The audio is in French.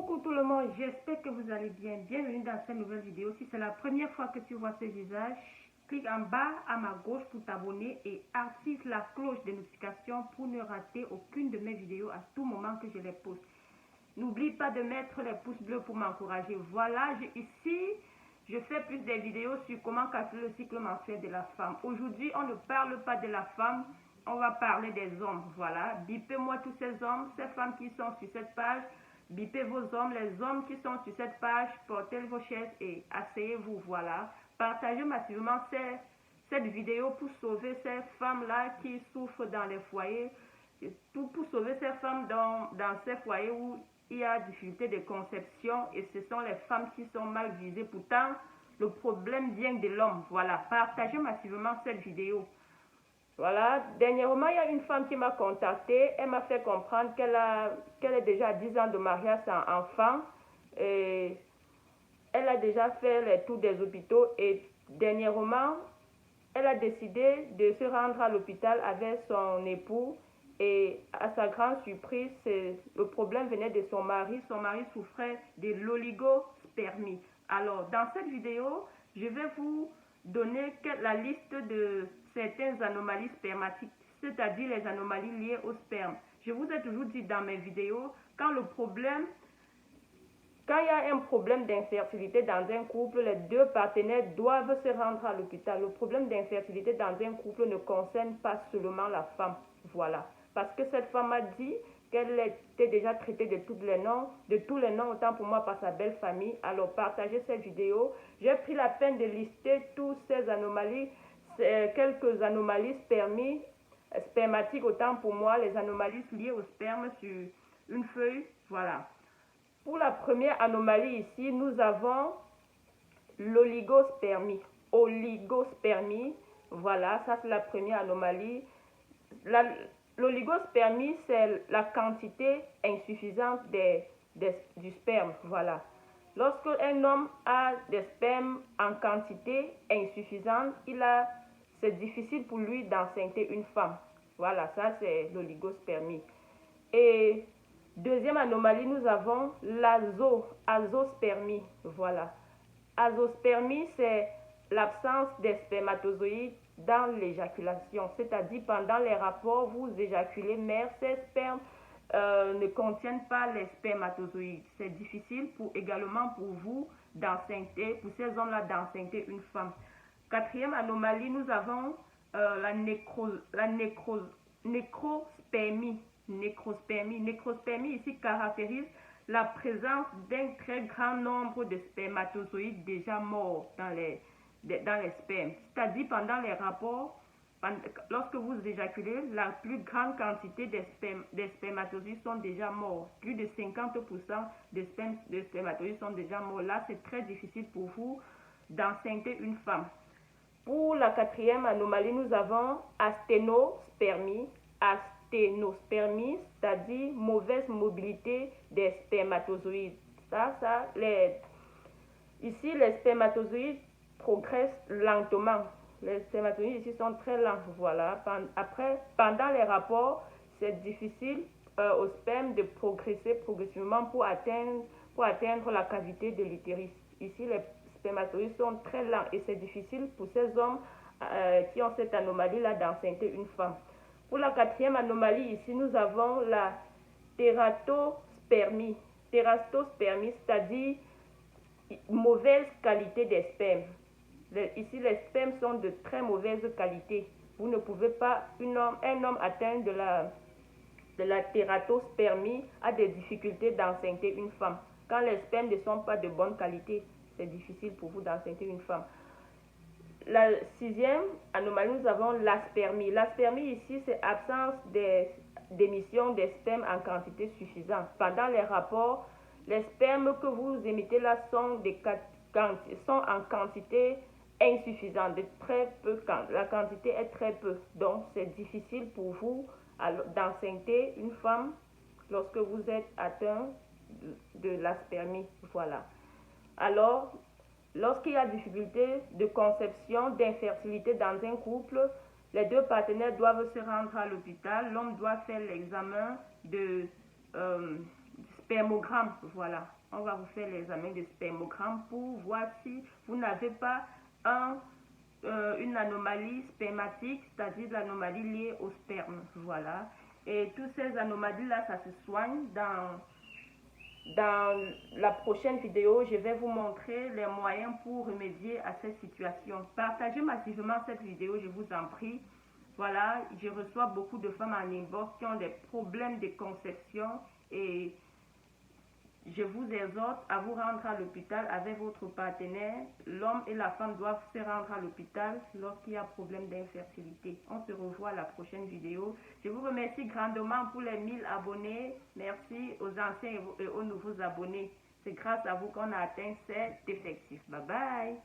Coucou tout le monde, j'espère que vous allez bien. Bienvenue dans cette nouvelle vidéo. Si c'est la première fois que tu vois ce visage, clique en bas à ma gauche pour t'abonner et active la cloche de notification pour ne rater aucune de mes vidéos à tout moment que je les poste. N'oublie pas de mettre les pouces bleus pour m'encourager. Voilà, ici, je fais plus des vidéos sur comment casser le cycle menstruel de la femme. Aujourd'hui, on ne parle pas de la femme, on va parler des hommes. Voilà, bipez-moi tous ces hommes, ces femmes qui sont sur cette page. Bipez vos hommes, les hommes qui sont sur cette page, portez vos chaises et asseyez-vous, voilà. Partagez massivement cette vidéo pour sauver ces femmes-là qui souffrent dans les foyers, pour sauver ces femmes dans ces foyers où il y a difficulté de conception et ce sont les femmes qui sont mal visées. Pourtant, le problème vient de l'homme, voilà. Partagez massivement cette vidéo. Voilà, dernièrement, il y a une femme qui m'a contactée. Elle m'a fait comprendre qu'elle est déjà à 10 ans de mariage sans enfant. Et elle a déjà fait les tours des hôpitaux. Et dernièrement, elle a décidé de se rendre à l'hôpital avec son époux. Et à sa grande surprise, le problème venait de son mari. Son mari souffrait de l'oligospermie. Alors, dans cette vidéo, je vais vous donner la liste de certaines anomalies spermatiques, c'est-à-dire les anomalies liées au sperme. Je vous ai toujours dit dans mes vidéos, quand il y a un problème d'infertilité dans un couple, les deux partenaires doivent se rendre à l'hôpital. Le problème d'infertilité dans un couple ne concerne pas seulement la femme, voilà. Parce que cette femme a dit qu'elle était déjà traitée de tous les noms, autant pour moi par sa belle famille. Alors partagez cette vidéo. J'ai pris la peine de lister toutes ces anomalies, quelques anomalies spermatiques, autant pour moi, les anomalies liées au sperme sur une feuille, voilà. Pour la première anomalie ici, nous avons l'oligospermie. Oligospermie, voilà, ça c'est la première anomalie. L'oligospermie, c'est la quantité insuffisante du sperme, voilà. Lorsque un homme a des spermes en quantité insuffisante, c'est difficile pour lui d'enceinte une femme. Voilà, ça c'est l'oligospermie. Et deuxième anomalie, nous avons l'azospermie. Voilà. Azospermie, c'est l'absence des spermatozoïdes dans l'éjaculation. C'est-à-dire, pendant les rapports, vous éjaculez, mais ces spermes ne contiennent pas les spermatozoïdes. C'est difficile également pour vous d'enceinte, pour ces hommes-là d'enceinte une femme. Quatrième anomalie, nous avons la nécrospermie. Nécrospermie ici caractérise la présence d'un très grand nombre de spermatozoïdes déjà morts dans les spermes. C'est-à-dire pendant les rapports, lorsque vous éjaculez, la plus grande quantité des spermatozoïdes sont déjà morts. Plus de 50% des spermatozoïdes sont déjà morts. Là, c'est très difficile pour vous d'enceinte une femme. Pour la quatrième anomalie, nous avons asténospermie. Asténospermie, c'est-à-dire mauvaise mobilité des spermatozoïdes. Ici, les spermatozoïdes progressent lentement. Les spermatozoïdes ici sont très lents. Voilà. Pendant les rapports, c'est difficile au sperme de progresser progressivement pour atteindre la cavité de l'utérus. Ici, les spermatozoïdes sont très lents et c'est difficile pour ces hommes qui ont cette anomalie-là d'enceinte une femme. Pour la quatrième anomalie, ici, nous avons la tératospermie. Tératospermie, c'est-à-dire mauvaise qualité des spermes. Ici, les spermes sont de très mauvaise qualité. Vous ne pouvez pas, un homme atteint de la tératospermie a des difficultés d'enceinte une femme. Quand les spermes ne sont pas de bonne qualité, c'est difficile pour vous d'enceinte une femme. La sixième anomalie, nous avons l'aspermie. L'aspermie ici, c'est absence d'émission des spermes en quantité suffisante. Pendant les rapports, les spermes que vous émettez là sont en quantité insuffisante, de très peu. La quantité est très peu. Donc, c'est difficile pour vous d'enceinte une femme lorsque vous êtes atteint de l'aspermie. Voilà. Alors, lorsqu'il y a difficulté de conception, d'infertilité dans un couple, les deux partenaires doivent se rendre à l'hôpital. L'homme doit faire l'examen de spermogramme. Voilà, on va vous faire l'examen de spermogramme pour voir si vous n'avez pas une anomalie spermatique, c'est-à-dire l'anomalie liée au sperme. Voilà. Et toutes ces anomalies-là, ça se soigne. Dans la prochaine vidéo, je vais vous montrer les moyens pour remédier à cette situation. Partagez massivement cette vidéo, je vous en prie. Voilà, je reçois beaucoup de femmes en inbox qui ont des problèmes de conception et je vous exhorte à vous rendre à l'hôpital avec votre partenaire. L'homme et la femme doivent se rendre à l'hôpital lorsqu'il y a problème d'infertilité. On se revoit à la prochaine vidéo. Je vous remercie grandement pour les 1000 abonnés. Merci aux anciens et aux nouveaux abonnés. C'est grâce à vous qu'on a atteint cet effectif. Bye bye.